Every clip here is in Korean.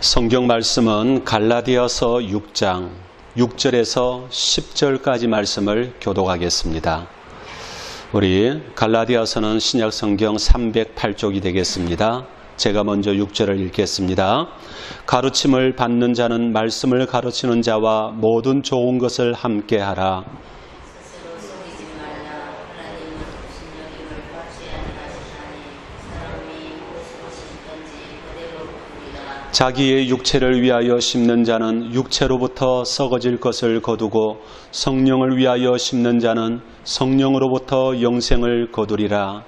성경 말씀은 갈라디아서 6장 6절에서 10절까지 말씀을 교독하겠습니다. 우리 갈라디아서는 신약 성경 308쪽이 되겠습니다. 제가 먼저 6절을 읽겠습니다. 가르침을 받는 자는 말씀을 가르치는 자와 모든 좋은 것을 함께 하라. 자기의 육체를 위하여 심는 자는 육체로부터 썩어질 것을 거두고 성령을 위하여 심는 자는 성령으로부터 영생을 거두리라.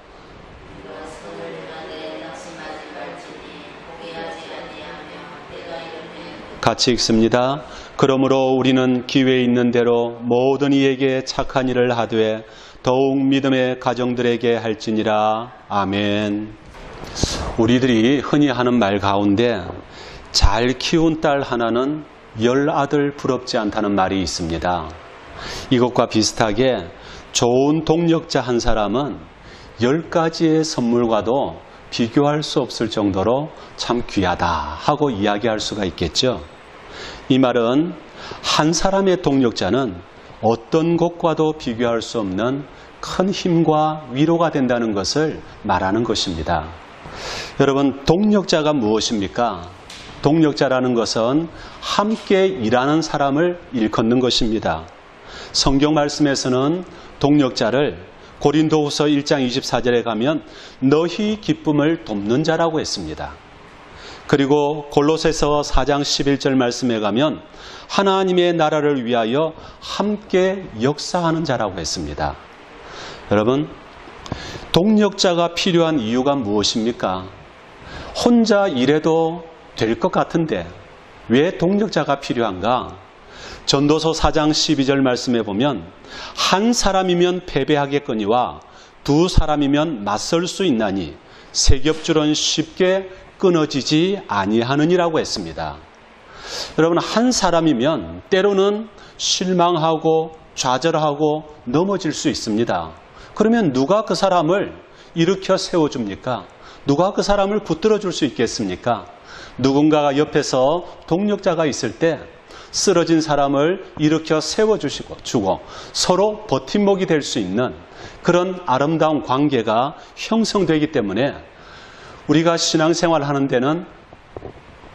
같이 읽습니다. 그러므로 우리는 기회 있는 대로 모든 이에게 착한 일을 하되 더욱 믿음의 가정들에게 할지니라. 아멘. 우리들이 흔히 하는 말 가운데 잘 키운 딸 하나는 10아들 부럽지 않다는 말이 있습니다. 이것과 비슷하게 좋은 동력자 한 사람은 10가지의 선물과도 비교할 수 없을 정도로 참 귀하다 하고 이야기할 수가 있겠죠. 이 말은 한 사람의 동력자는 어떤 것과도 비교할 수 없는 큰 힘과 위로가 된다는 것을 말하는 것입니다. 여러분, 동력자가 무엇입니까? 동력자라는 것은 함께 일하는 사람을 일컫는 것입니다. 성경 말씀에서는 동력자를 고린도후서 1장 24절에 가면 너희 기쁨을 돕는 자라고 했습니다. 그리고 골로새서 4장 11절 말씀에 가면 하나님의 나라를 위하여 함께 역사하는 자라고 했습니다. 여러분, 동력자가 필요한 이유가 무엇입니까? 혼자 일해도 될 것 같은데 왜 동력자가 필요한가? 전도서 4장 12절 말씀에 보면 한 사람이면 패배하겠거니와 두 사람이면 맞설 수 있나니 세 겹줄은 쉽게 끊어지지 아니하느니라고 했습니다. 여러분, 한 사람이면 때로는 실망하고 좌절하고 넘어질 수 있습니다. 그러면 누가 그 사람을 일으켜 세워줍니까? 누가 그 사람을 붙들어 줄 수 있겠습니까? 누군가가 옆에서 동력자가 있을 때 쓰러진 사람을 일으켜 세워주고 서로 버팀목이 될 수 있는 그런 아름다운 관계가 형성되기 때문에 우리가 신앙생활을 하는 데는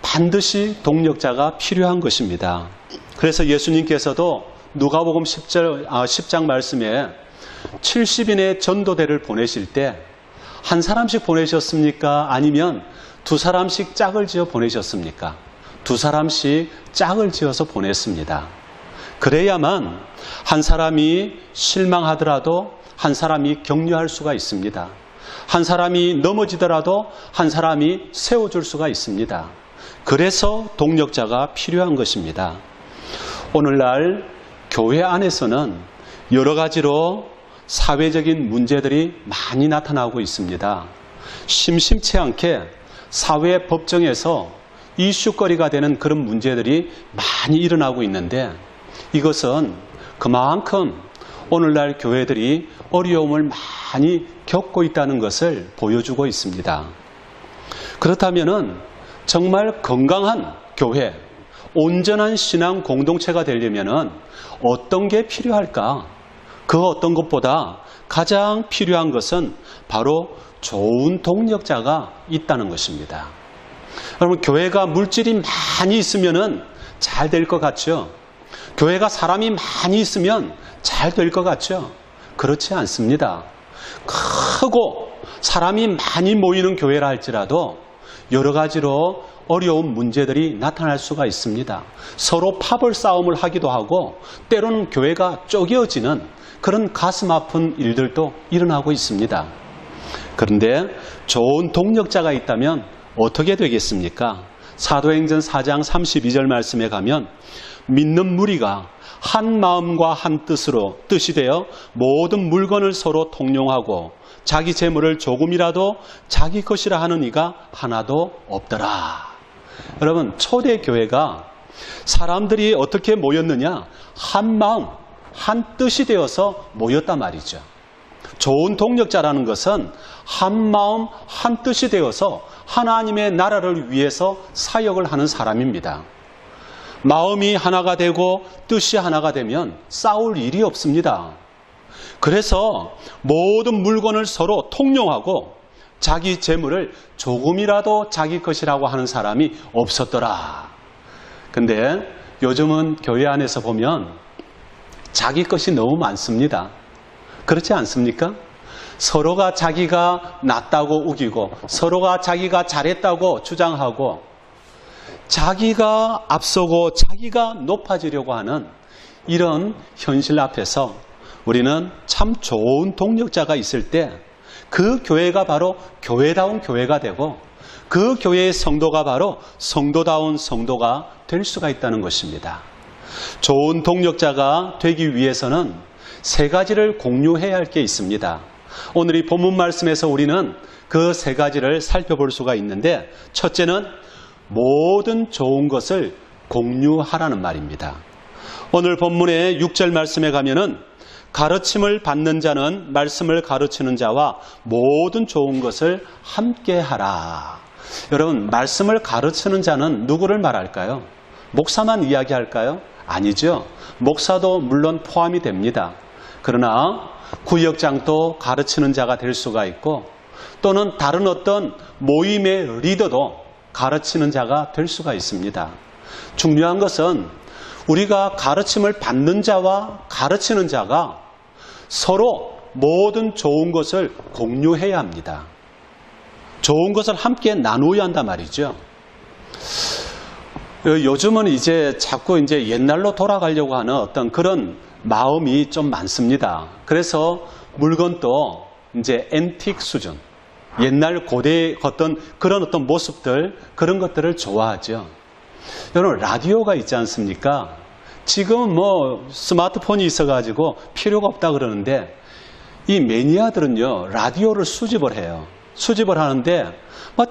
반드시 동력자가 필요한 것입니다. 그래서 예수님께서도 누가복음 10장 말씀에 70인의 전도대를 보내실 때 한 사람씩 보내셨습니까? 아니면 두 사람씩 짝을 지어 보내셨습니까? 두 사람씩 짝을 지어서 보냈습니다. 그래야만 한 사람이 실망하더라도 한 사람이 격려할 수가 있습니다. 한 사람이 넘어지더라도 한 사람이 세워줄 수가 있습니다. 그래서 동력자가 필요한 것입니다. 오늘날 교회 안에서는 여러 가지로 사회적인 문제들이 많이 나타나고 있습니다. 심심치 않게 사회 법정에서 이슈거리가 되는 그런 문제들이 많이 일어나고 있는데 이것은 그만큼 오늘날 교회들이 어려움을 많이 겪고 있다는 것을 보여주고 있습니다. 그렇다면 정말 건강한 교회, 온전한 신앙 공동체가 되려면 어떤 게 필요할까? 그 어떤 것보다 가장 필요한 것은 바로 좋은 동력자가 있다는 것입니다. 여러분, 교회가 물질이 많이 있으면 잘 될 것 같죠? 교회가 사람이 많이 있으면 잘 될 것 같죠? 그렇지 않습니다. 크고 사람이 많이 모이는 교회라 할지라도 여러 가지로 어려운 문제들이 나타날 수가 있습니다. 서로 파벌 싸움을 하기도 하고 때로는 교회가 쪼개어지는 그런 가슴 아픈 일들도 일어나고 있습니다. 그런데 좋은 동력자가 있다면 어떻게 되겠습니까? 사도행전 4장 32절 말씀에 가면 믿는 무리가 한 마음과 한 뜻이 되어 모든 물건을 서로 통용하고 자기 재물을 조금이라도 자기 것이라 하는 이가 하나도 없더라. 여러분, 초대교회가 사람들이 어떻게 모였느냐? 한 마음, 한 뜻이 되어서 모였단 말이죠. 좋은 동력자라는 것은 한 마음 한 뜻이 되어서 하나님의 나라를 위해서 사역을 하는 사람입니다. 마음이 하나가 되고 뜻이 하나가 되면 싸울 일이 없습니다. 그래서 모든 물건을 서로 통용하고 자기 재물을 조금이라도 자기 것이라고 하는 사람이 없었더라. 근데 요즘은 교회 안에서 보면 자기 것이 너무 많습니다. 그렇지 않습니까? 서로가 자기가 낫다고 우기고 서로가 자기가 잘했다고 주장하고 자기가 앞서고 자기가 높아지려고 하는 이런 현실 앞에서 우리는 참 좋은 동력자가 있을 때 그 교회가 바로 교회다운 교회가 되고 그 교회의 성도가 바로 성도다운 성도가 될 수가 있다는 것입니다. 좋은 동력자가 되기 위해서는 세 가지를 공유해야 할 게 있습니다. 오늘 이 본문 말씀에서 우리는 그 세 가지를 살펴볼 수가 있는데 첫째는 모든 좋은 것을 공유하라는 말입니다. 오늘 본문의 6절 말씀에 가면은 가르침을 받는 자는 말씀을 가르치는 자와 모든 좋은 것을 함께 하라. 여러분, 말씀을 가르치는 자는 누구를 말할까요? 목사만 이야기할까요? 아니죠. 목사도 물론 포함이 됩니다. 그러나 구역장도 가르치는 자가 될 수가 있고 또는 다른 어떤 모임의 리더도 가르치는 자가 될 수가 있습니다. 중요한 것은 우리가 가르침을 받는 자와 가르치는 자가 서로 모든 좋은 것을 공유해야 합니다. 좋은 것을 함께 나누어야 한단 말이죠. 요즘은 이제 자꾸 옛날로 돌아가려고 하는 어떤 그런 마음이 좀 많습니다. 그래서 물건도 이제 앤틱 수준, 옛날 고대의 그런 어떤 모습들, 그런 것들을 좋아하죠. 여러분, 라디오가 있지 않습니까? 지금은 스마트폰이 있어가지고 필요가 없다 그러는데 이 매니아들은요, 라디오를 수집을 해요. 수집을 하는데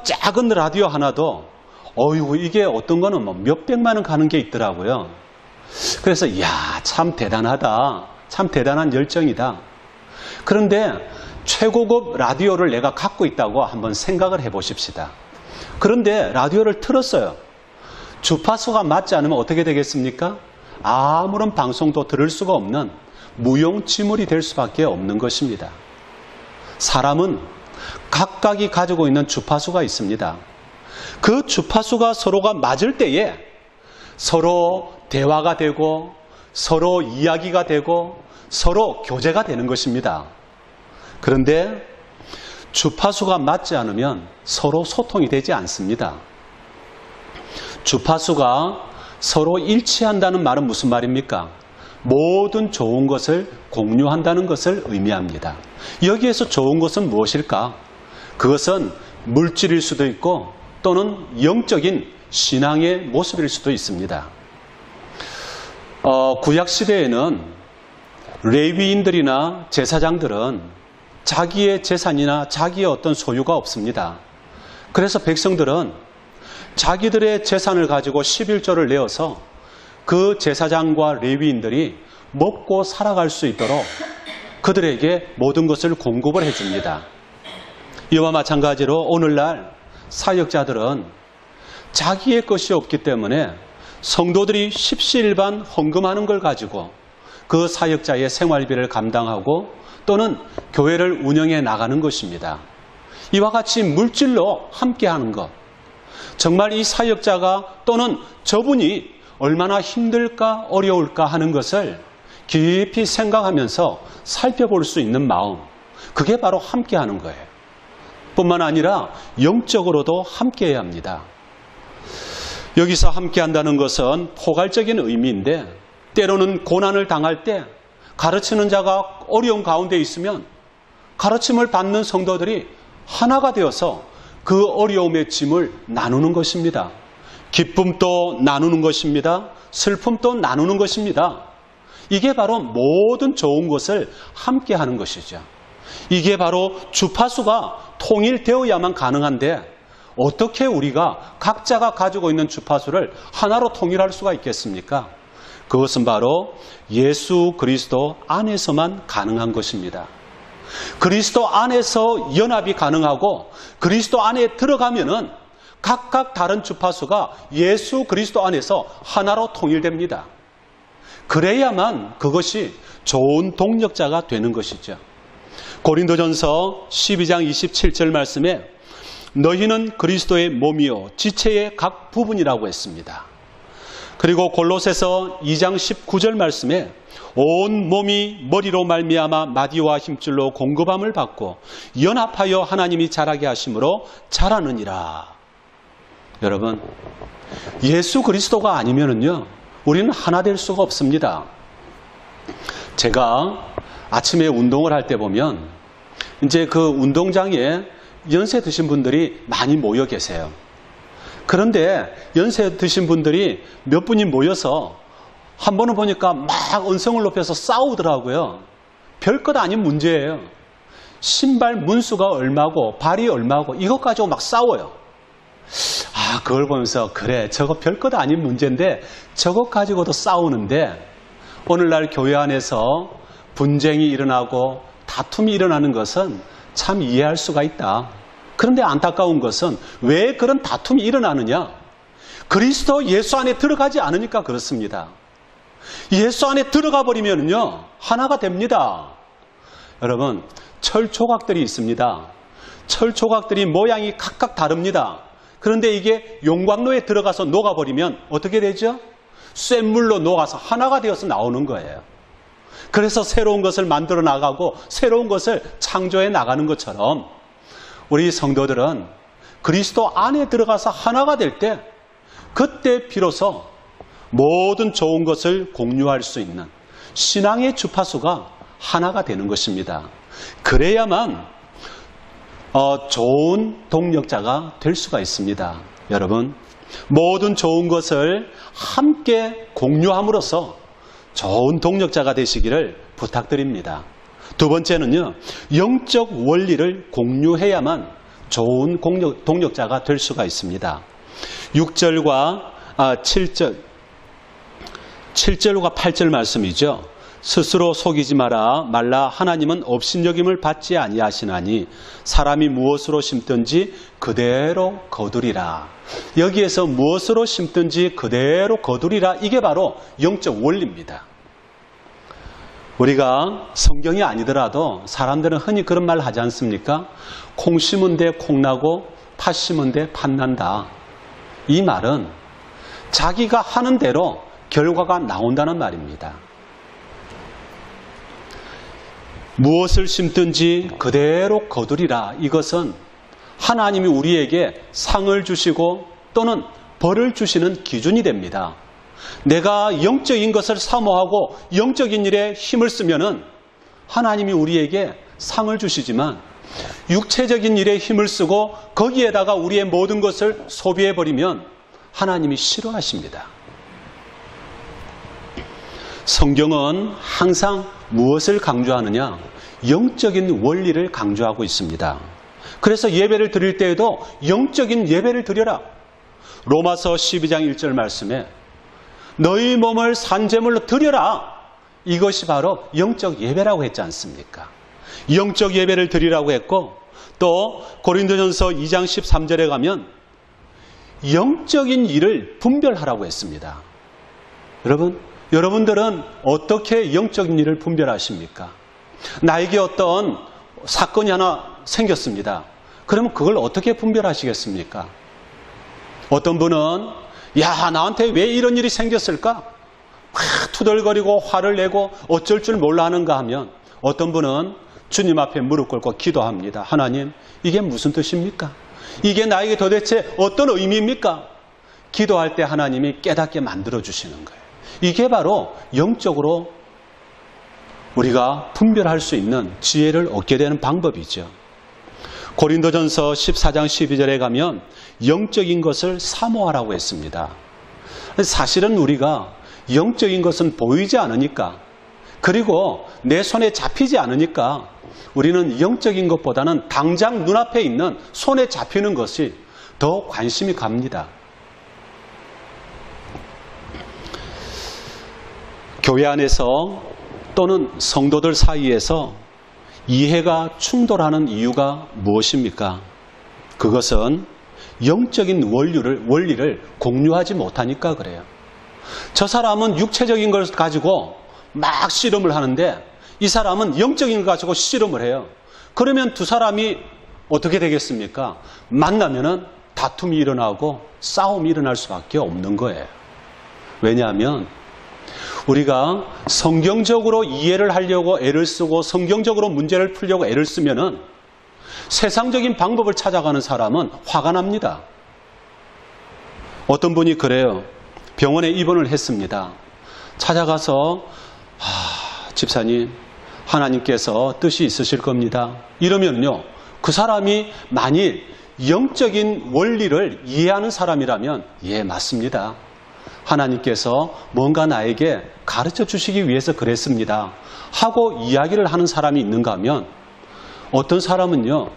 작은 라디오 하나도 어이구, 이게 어떤 거는 몇백만 원 가는 게 있더라고요. 그래서 이야, 참 대단하다. 참 대단한 열정이다. 그런데 최고급 라디오를 내가 갖고 있다고 한번 생각을 해보십시다. 그런데 라디오를 틀었어요. 주파수가 맞지 않으면 어떻게 되겠습니까? 아무런 방송도 들을 수가 없는 무용지물이 될 수밖에 없는 것입니다. 사람은 각각이 가지고 있는 주파수가 있습니다. 그 주파수가 서로가 맞을 때에 서로 대화가 되고 서로 이야기가 되고 서로 교제가 되는 것입니다. 그런데 주파수가 맞지 않으면 서로 소통이 되지 않습니다. 주파수가 서로 일치한다는 말은 무슨 말입니까? 모든 좋은 것을 공유한다는 것을 의미합니다. 여기에서 좋은 것은 무엇일까? 그것은 물질일 수도 있고 또는 영적인 신앙의 모습일 수도 있습니다. 구약시대에는 레위인들이나 제사장들은 자기의 재산이나 자기의 어떤 소유가 없습니다. 그래서 백성들은 자기들의 재산을 가지고 11조를 내어서 그 제사장과 레위인들이 먹고 살아갈 수 있도록 그들에게 모든 것을 공급을 해줍니다. 이와 마찬가지로 오늘날 사역자들은 자기의 것이 없기 때문에 성도들이 십시일반 헌금하는 걸 가지고 그 사역자의 생활비를 감당하고 또는 교회를 운영해 나가는 것입니다. 이와 같이 물질로 함께하는 것, 정말 이 사역자가 또는 저분이 얼마나 힘들까 어려울까 하는 것을 깊이 생각하면서 살펴볼 수 있는 마음, 그게 바로 함께하는 거예요. 뿐만 아니라 영적으로도 함께해야 합니다. 여기서 함께한다는 것은 포괄적인 의미인데 때로는 고난을 당할 때 가르치는 자가 어려운 가운데 있으면 가르침을 받는 성도들이 하나가 되어서 그 어려움의 짐을 나누는 것입니다. 기쁨도 나누는 것입니다. 슬픔도 나누는 것입니다. 이게 바로 모든 좋은 것을 함께하는 것이죠. 이게 바로 주파수가 통일되어야만 가능한데 어떻게 우리가 각자가 가지고 있는 주파수를 하나로 통일할 수가 있겠습니까? 그것은 바로 예수 그리스도 안에서만 가능한 것입니다. 그리스도 안에서 연합이 가능하고 그리스도 안에 들어가면은 각각 다른 주파수가 예수 그리스도 안에서 하나로 통일됩니다. 그래야만 그것이 좋은 동력자가 되는 것이죠. 고린도전서 12장 27절 말씀에 너희는 그리스도의 몸이요 지체의 각 부분이라고 했습니다. 그리고 골로새서 2장 19절 말씀에 온 몸이 머리로 말미암아 마디와 힘줄로 공급함을 받고 연합하여 하나님이 자라게 하심으로 자라느니라. 여러분, 예수 그리스도가 아니면은요 우리는 하나 될 수가 없습니다. 제가 아침에 운동을 할 때 보면 이제 그 운동장에 연세 드신 분들이 많이 모여 계세요. 그런데 연세 드신 분들이 몇 분이 모여서 한 번은 보니까 막 언성을 높여서 싸우더라고요. 별것 아닌 문제예요. 신발 문수가 얼마고 발이 얼마고 이것 가지고 막 싸워요. 그걸 보면서 그래 저거 별것 아닌 문제인데 저것 가지고도 싸우는데 오늘날 교회 안에서 분쟁이 일어나고 다툼이 일어나는 것은 참 이해할 수가 있다. 그런데 안타까운 것은 왜 그런 다툼이 일어나느냐? 그리스도 예수 안에 들어가지 않으니까 그렇습니다. 예수 안에 들어가 버리면요 하나가 됩니다. 여러분, 철 조각들이 있습니다. 철 조각들이 모양이 각각 다릅니다. 그런데 이게 용광로에 들어가서 녹아버리면 어떻게 되죠? 센 물로 녹아서 하나가 되어서 나오는 거예요. 그래서 새로운 것을 만들어 나가고 새로운 것을 창조해 나가는 것처럼 우리 성도들은 그리스도 안에 들어가서 하나가 될 때 그때 비로소 모든 좋은 것을 공유할 수 있는 신앙의 주파수가 하나가 되는 것입니다. 그래야만 좋은 동력자가 될 수가 있습니다. 여러분, 모든 좋은 것을 함께 공유함으로써 좋은 동력자가 되시기를 부탁드립니다. 두 번째는요, 영적 원리를 공유해야만 좋은 동력자가 될 수가 있습니다. 6절과 7절과 8절 말씀이죠. 스스로 속이지 말라. 하나님은 업신여김을 받지 아니하시나니 사람이 무엇으로 심든지 그대로 거두리라. 여기에서 무엇으로 심든지 그대로 거두리라, 이게 바로 영적 원리입니다. 우리가 성경이 아니더라도 사람들은 흔히 그런 말 하지 않습니까? 콩 심은 데 콩 나고 팥 심은 데 팥 난다. 이 말은 자기가 하는 대로 결과가 나온다는 말입니다. 무엇을 심든지 그대로 거두리라. 이것은 하나님이 우리에게 상을 주시고 또는 벌을 주시는 기준이 됩니다. 내가 영적인 것을 사모하고 영적인 일에 힘을 쓰면은 하나님이 우리에게 상을 주시지만 육체적인 일에 힘을 쓰고 거기에다가 우리의 모든 것을 소비해버리면 하나님이 싫어하십니다. 성경은 항상 무엇을 강조하느냐? 영적인 원리를 강조하고 있습니다. 그래서 예배를 드릴 때에도 영적인 예배를 드려라. 로마서 12장 1절 말씀에 너희 몸을 산제물로 드려라. 이것이 바로 영적 예배라고 했지 않습니까? 영적 예배를 드리라고 했고, 또 고린도전서 2장 13절에 가면 영적인 일을 분별하라고 했습니다. 여러분들은 어떻게 영적인 일을 분별하십니까? 나에게 어떤 사건이 하나 생겼습니다. 그러면 그걸 어떻게 분별하시겠습니까? 어떤 분은 나한테 왜 이런 일이 생겼을까? 막 투덜거리고 화를 내고 어쩔 줄 몰라 하는가 하면, 어떤 분은 주님 앞에 무릎 꿇고 기도합니다. 하나님, 이게 무슨 뜻입니까? 이게 나에게 도대체 어떤 의미입니까? 기도할 때 하나님이 깨닫게 만들어 주시는 거예요. 이게 바로 영적으로 우리가 분별할 수 있는 지혜를 얻게 되는 방법이죠. 고린도전서 14장 12절에 가면 영적인 것을 사모하라고 했습니다. 사실은 우리가 영적인 것은 보이지 않으니까, 그리고 내 손에 잡히지 않으니까 우리는 영적인 것보다는 당장 눈앞에 있는 손에 잡히는 것이 더 관심이 갑니다. 교회 안에서 또는 성도들 사이에서 이해가 충돌하는 이유가 무엇입니까? 그것은 영적인 원리를 공유하지 못하니까 그래요. 저 사람은 육체적인 걸 가지고 막 씨름을 하는데 이 사람은 영적인 걸 가지고 씨름을 해요. 그러면 두 사람이 어떻게 되겠습니까? 만나면은 다툼이 일어나고 싸움이 일어날 수밖에 없는 거예요. 왜냐하면 우리가 성경적으로 이해를 하려고 애를 쓰고 성경적으로 문제를 풀려고 애를 쓰면은 세상적인 방법을 찾아가는 사람은 화가 납니다. 어떤 분이 그래요. 병원에 입원을 했습니다. 찾아가서 집사님, 하나님께서 뜻이 있으실 겁니다. 이러면요, 그 사람이 만일 영적인 원리를 이해하는 사람이라면 예, 맞습니다. 하나님께서 뭔가 나에게 가르쳐 주시기 위해서 그랬습니다 하고 이야기를 하는 사람이 있는가 하면, 어떤 사람은요,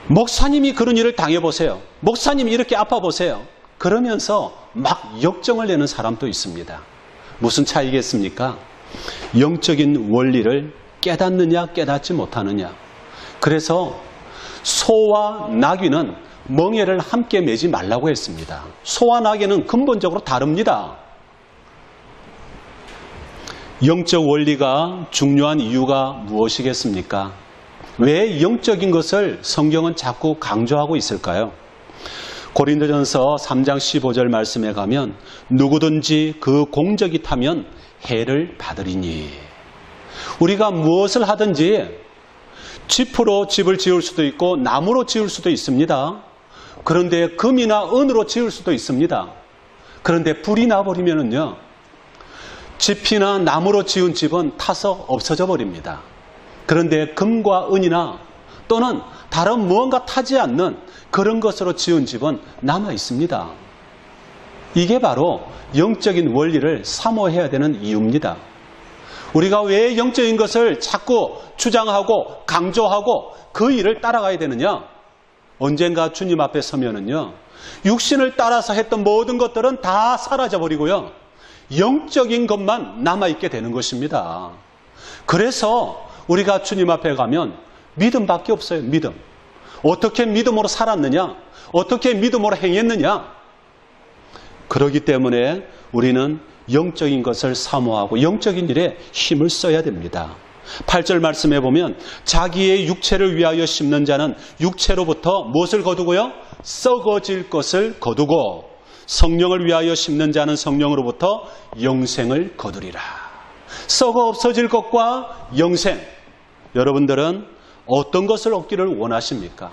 목사님이 그런 일을 당해보세요, 목사님이 이렇게 아파보세요, 그러면서 막 역정을 내는 사람도 있습니다. 무슨 차이겠습니까? 영적인 원리를 깨닫느냐 깨닫지 못하느냐. 그래서 소와 나귀는 멍에를 함께 매지 말라고 했습니다. 소와 나귀는 근본적으로 다릅니다. 영적 원리가 중요한 이유가 무엇이겠습니까? 왜 영적인 것을 성경은 자꾸 강조하고 있을까요? 고린도전서 3장 15절 말씀에 가면 누구든지 그 공적이 타면 해를 받으리니. 우리가 무엇을 하든지 짚으로 집을 지을 수도 있고 나무로 지을 수도 있습니다. 그런데 금이나 은으로 지을 수도 있습니다. 그런데 불이 나버리면은요, 짚이나 나무로 지은 집은 타서 없어져 버립니다. 그런데 금과 은이나 또는 다른 무언가 타지 않는 그런 것으로 지은 집은 남아 있습니다. 이게 바로 영적인 원리를 사모해야 되는 이유입니다. 우리가 왜 영적인 것을 자꾸 주장하고 강조하고 그 일을 따라가야 되느냐? 언젠가 주님 앞에 서면은요, 육신을 따라서 했던 모든 것들은 다 사라져버리고요, 영적인 것만 남아있게 되는 것입니다. 그래서 우리가 주님 앞에 가면 믿음밖에 없어요. 믿음. 어떻게 믿음으로 살았느냐? 어떻게 믿음으로 행했느냐? 그렇기 때문에 우리는 영적인 것을 사모하고 영적인 일에 힘을 써야 됩니다. 8절 말씀해 보면 자기의 육체를 위하여 심는 자는 육체로부터 무엇을 거두고요? 썩어질 것을 거두고 성령을 위하여 심는 자는 성령으로부터 영생을 거두리라. 썩어 없어질 것과 영생, 여러분들은 어떤 것을 얻기를 원하십니까?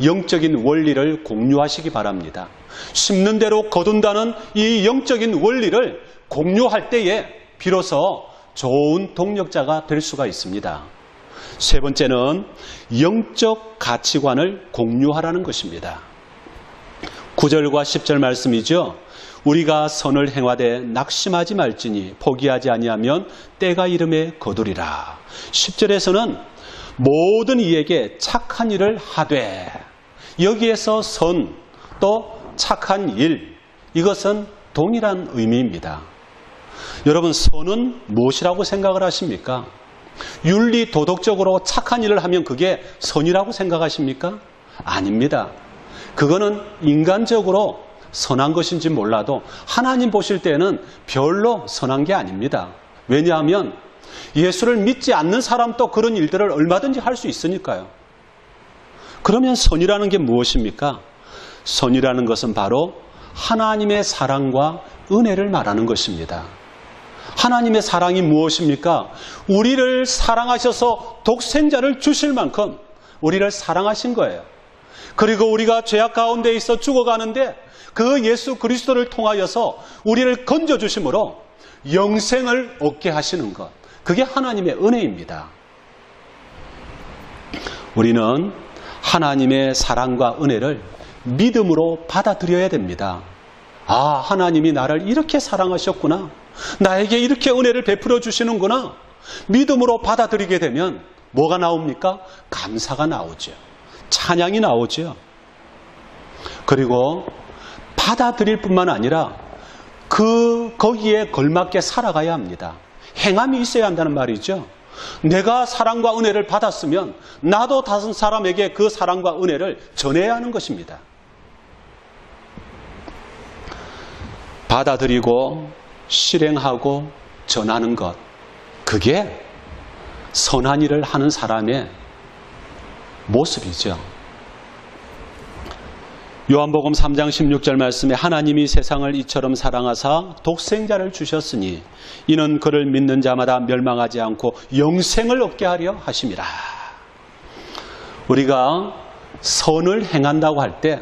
영적인 원리를 공유하시기 바랍니다. 심는 대로 거둔다는 이 영적인 원리를 공유할 때에 비로소 좋은 동력자가 될 수가 있습니다. 세 번째는 영적 가치관을 공유하라는 것입니다. 9절과 10절 말씀이죠. 우리가 선을 행하되 낙심하지 말지니 포기하지 아니하면 때가 이름에 거두리라. 10절에서는 모든 이에게 착한 일을 하되, 여기에서 선 또 착한 일, 이것은 동일한 의미입니다. 여러분, 선은 무엇이라고 생각을 하십니까? 윤리 도덕적으로 착한 일을 하면 그게 선이라고 생각하십니까? 아닙니다. 그거는 인간적으로 선한 것인지 몰라도 하나님 보실 때는 별로 선한 게 아닙니다. 왜냐하면 예수를 믿지 않는 사람도 그런 일들을 얼마든지 할 수 있으니까요. 그러면 선이라는 게 무엇입니까? 선이라는 것은 바로 하나님의 사랑과 은혜를 말하는 것입니다. 하나님의 사랑이 무엇입니까? 우리를 사랑하셔서 독생자를 주실 만큼 우리를 사랑하신 거예요. 그리고 우리가 죄악 가운데 있어 죽어가는데 그 예수 그리스도를 통하여서 우리를 건져주심으로 영생을 얻게 하시는 것, 그게 하나님의 은혜입니다. 우리는 하나님의 사랑과 은혜를 믿음으로 받아들여야 됩니다. 아, 하나님이 나를 이렇게 사랑하셨구나, 나에게 이렇게 은혜를 베풀어 주시는구나. 믿음으로 받아들이게 되면 뭐가 나옵니까? 감사가 나오죠. 찬양이 나오죠. 그리고 받아들일 뿐만 아니라 거기에 걸맞게 살아가야 합니다. 행함이 있어야 한다는 말이죠. 내가 사랑과 은혜를 받았으면 나도 다른 사람에게 그 사랑과 은혜를 전해야 하는 것입니다. 받아들이고 실행하고 전하는 것, 그게 선한 일을 하는 사람의 모습이죠. 요한복음 3장 16절 말씀에 하나님이 세상을 이처럼 사랑하사 독생자를 주셨으니 이는 그를 믿는 자마다 멸망하지 않고 영생을 얻게 하려 하심이라. 우리가 선을 행한다고 할 때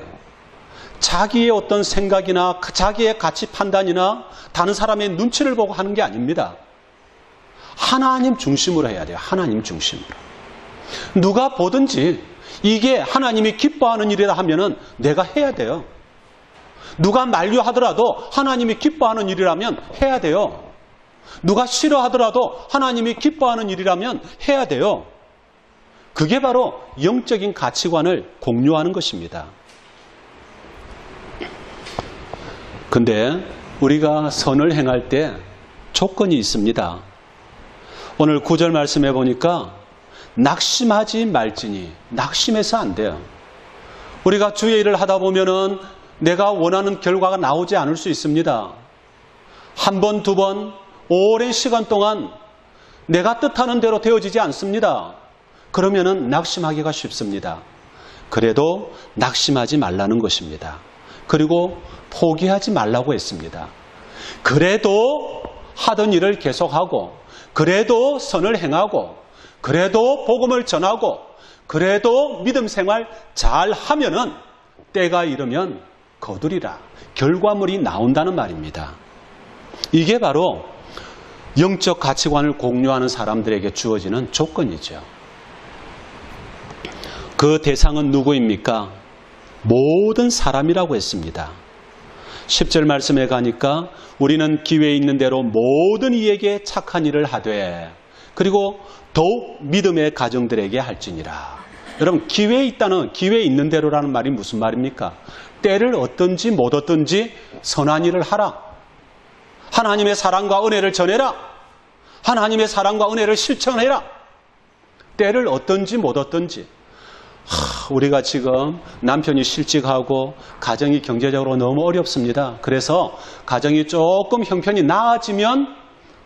자기의 어떤 생각이나 자기의 가치 판단이나 다른 사람의 눈치를 보고 하는 게 아닙니다. 하나님 중심으로 해야 돼요. 하나님 중심으로. 누가 보든지 이게 하나님이 기뻐하는 일이라 하면은 내가 해야 돼요. 누가 만류하더라도 하나님이 기뻐하는 일이라면 해야 돼요. 누가 싫어하더라도 하나님이 기뻐하는 일이라면 해야 돼요. 그게 바로 영적인 가치관을 공유하는 것입니다. 근데 우리가 선을 행할 때 조건이 있습니다. 오늘 9절 말씀해 보니까 낙심하지 말지니, 낙심해서 안 돼요. 우리가 주의 일을 하다 보면은 내가 원하는 결과가 나오지 않을 수 있습니다. 한 번, 두 번, 오랜 시간 동안 내가 뜻하는 대로 되어지지 않습니다. 그러면은 낙심하기가 쉽습니다. 그래도 낙심하지 말라는 것입니다. 그리고 포기하지 말라고 했습니다. 그래도 하던 일을 계속하고, 그래도 선을 행하고, 그래도 복음을 전하고, 그래도 믿음 생활 잘 하면은 때가 이르면 거두리라. 결과물이 나온다는 말입니다. 이게 바로 영적 가치관을 공유하는 사람들에게 주어지는 조건이죠. 그 대상은 누구입니까? 모든 사람이라고 했습니다. 10절 말씀에 가니까 우리는 기회 있는 대로 모든 이에게 착한 일을 하되 그리고 더욱 믿음의 가정들에게 할지니라. 여러분, 기회 있는 대로라는 말이 무슨 말입니까? 때를 얻든지 못 얻든지 선한 일을 하라. 하나님의 사랑과 은혜를 전해라. 하나님의 사랑과 은혜를 실천해라. 때를 얻든지 못 얻든지. 우리가 지금 남편이 실직하고 가정이 경제적으로 너무 어렵습니다. 그래서 가정이 조금 형편이 나아지면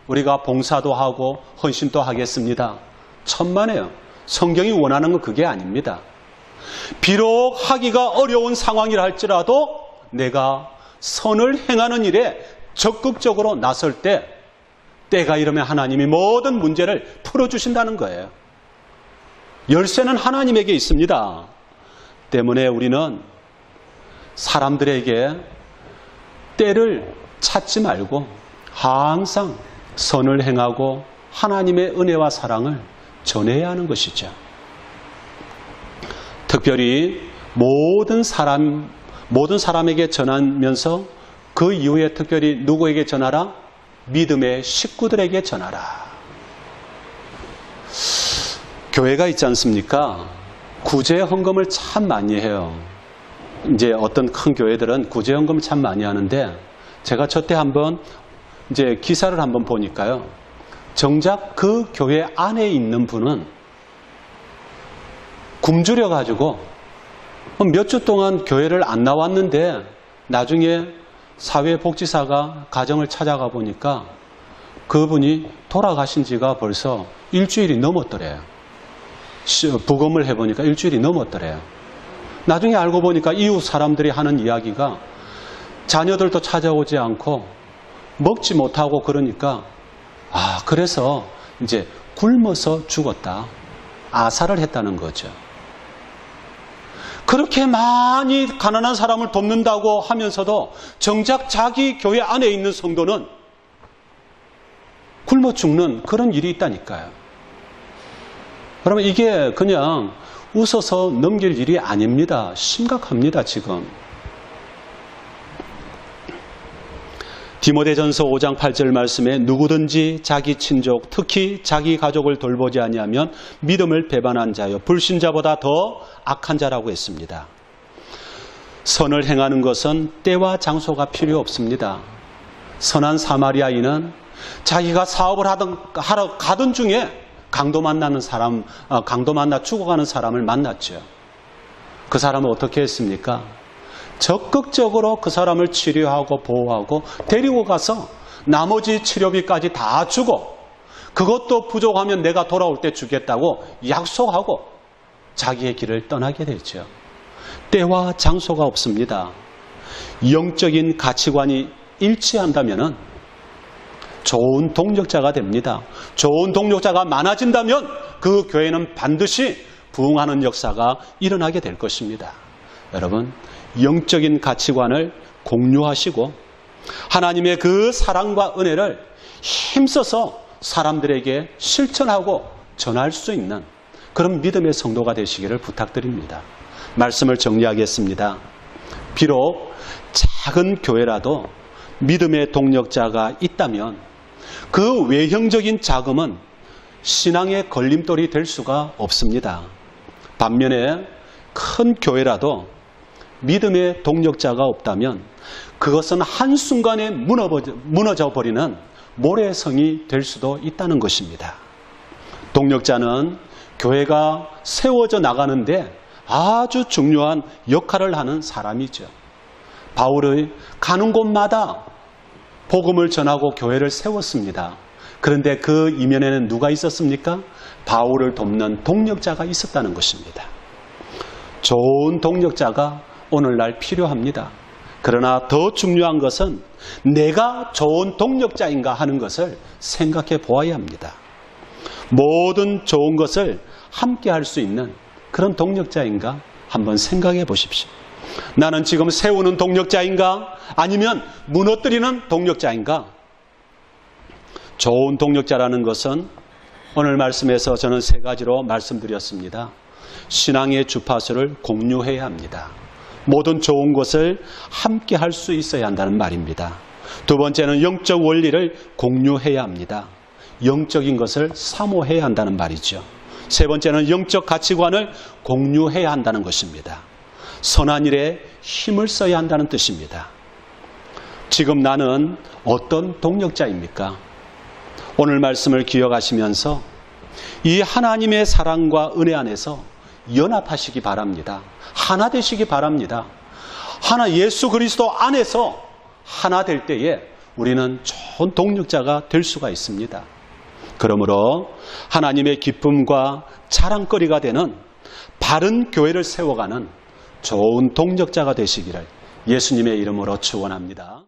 우리가 봉사도 하고 헌신도 하겠습니다. 천만에요. 성경이 원하는 건 그게 아닙니다. 비록 하기가 어려운 상황이라 할지라도 내가 선을 행하는 일에 적극적으로 나설 때 때가 이르면 하나님이 모든 문제를 풀어주신다는 거예요. 열쇠는 하나님에게 있습니다. 때문에 우리는 사람들에게 때를 찾지 말고 항상 선을 행하고 하나님의 은혜와 사랑을 전해야 하는 것이죠. 특별히 모든 사람에게 전하면서 그 이후에 특별히 누구에게 전하라? 믿음의 식구들에게 전하라. 교회가 있지 않습니까? 구제 헌금을 참 많이 해요. 이제 어떤 큰 교회들은 구제 헌금을 참 많이 하는데 제가 저때 한번 이제 기사를 한번 보니까요. 정작 그 교회 안에 있는 분은 굶주려 가지고 몇 주 동안 교회를 안 나왔는데 나중에 사회복지사가 가정을 찾아가 보니까 그분이 돌아가신 지가 벌써 일주일이 넘었더래요. 부검을 해보니까 일주일이 넘었더래요. 나중에 알고 보니까 이웃 사람들이 하는 이야기가 자녀들도 찾아오지 않고 먹지 못하고 그러니까 그래서 이제 굶어서 죽었다. 아사를 했다는 거죠. 그렇게 많이 가난한 사람을 돕는다고 하면서도 정작 자기 교회 안에 있는 성도는 굶어 죽는 그런 일이 있다니까요. 그러면 이게 그냥 웃어서 넘길 일이 아닙니다. 심각합니다, 지금. 디모데전서 5장 8절 말씀에 누구든지 자기 친족, 특히 자기 가족을 돌보지 아니하면 믿음을 배반한 자요 불신자보다 더 악한 자라고 했습니다. 선을 행하는 것은 때와 장소가 필요 없습니다. 선한 사마리아인은 자기가 사업을 하러 가던 중에 강도 만나 죽어가는 사람을 만났죠. 그 사람은 어떻게 했습니까? 적극적으로 그 사람을 치료하고 보호하고 데리고 가서 나머지 치료비까지 다 주고 그것도 부족하면 내가 돌아올 때 주겠다고 약속하고 자기의 길을 떠나게 되죠. 때와 장소가 없습니다. 영적인 가치관이 일치한다면 좋은 동력자가 됩니다. 좋은 동력자가 많아진다면 그 교회는 반드시 부흥하는 역사가 일어나게 될 것입니다. 여러분, 영적인 가치관을 공유하시고 하나님의 그 사랑과 은혜를 힘써서 사람들에게 실천하고 전할 수 있는 그런 믿음의 성도가 되시기를 부탁드립니다. 말씀을 정리하겠습니다. 비록 작은 교회라도 믿음의 동력자가 있다면 그 외형적인 자금은 신앙의 걸림돌이 될 수가 없습니다. 반면에 큰 교회라도 믿음의 동력자가 없다면 그것은 한순간에 무너져 버리는 모래성이 될 수도 있다는 것입니다. 동력자는 교회가 세워져 나가는데 아주 중요한 역할을 하는 사람이죠. 바울의 가는 곳마다 복음을 전하고 교회를 세웠습니다. 그런데 그 이면에는 누가 있었습니까? 바울을 돕는 동력자가 있었다는 것입니다. 좋은 동력자가 오늘날 필요합니다. 그러나 더 중요한 것은 내가 좋은 동력자인가 하는 것을 생각해 보아야 합니다. 모든 좋은 것을 함께 할 수 있는 그런 동력자인가 한번 생각해 보십시오. 나는 지금 세우는 동력자인가? 아니면 무너뜨리는 동력자인가? 좋은 동력자라는 것은 오늘 말씀에서 저는 3가지로 말씀드렸습니다. 신앙의 주파수를 공유해야 합니다. 모든 좋은 것을 함께 할 수 있어야 한다는 말입니다. 두 번째는 영적 원리를 공유해야 합니다. 영적인 것을 사모해야 한다는 말이죠. 세 번째는 영적 가치관을 공유해야 한다는 것입니다. 선한 일에 힘을 써야 한다는 뜻입니다. 지금 나는 어떤 동력자입니까? 오늘 말씀을 기억하시면서 이 하나님의 사랑과 은혜 안에서 연합하시기 바랍니다. 하나 되시기 바랍니다. 하나 예수 그리스도 안에서 하나 될 때에 우리는 좋은 동력자가 될 수가 있습니다. 그러므로 하나님의 기쁨과 자랑거리가 되는 바른 교회를 세워가는 좋은 동력자가 되시기를 예수님의 이름으로 축원합니다.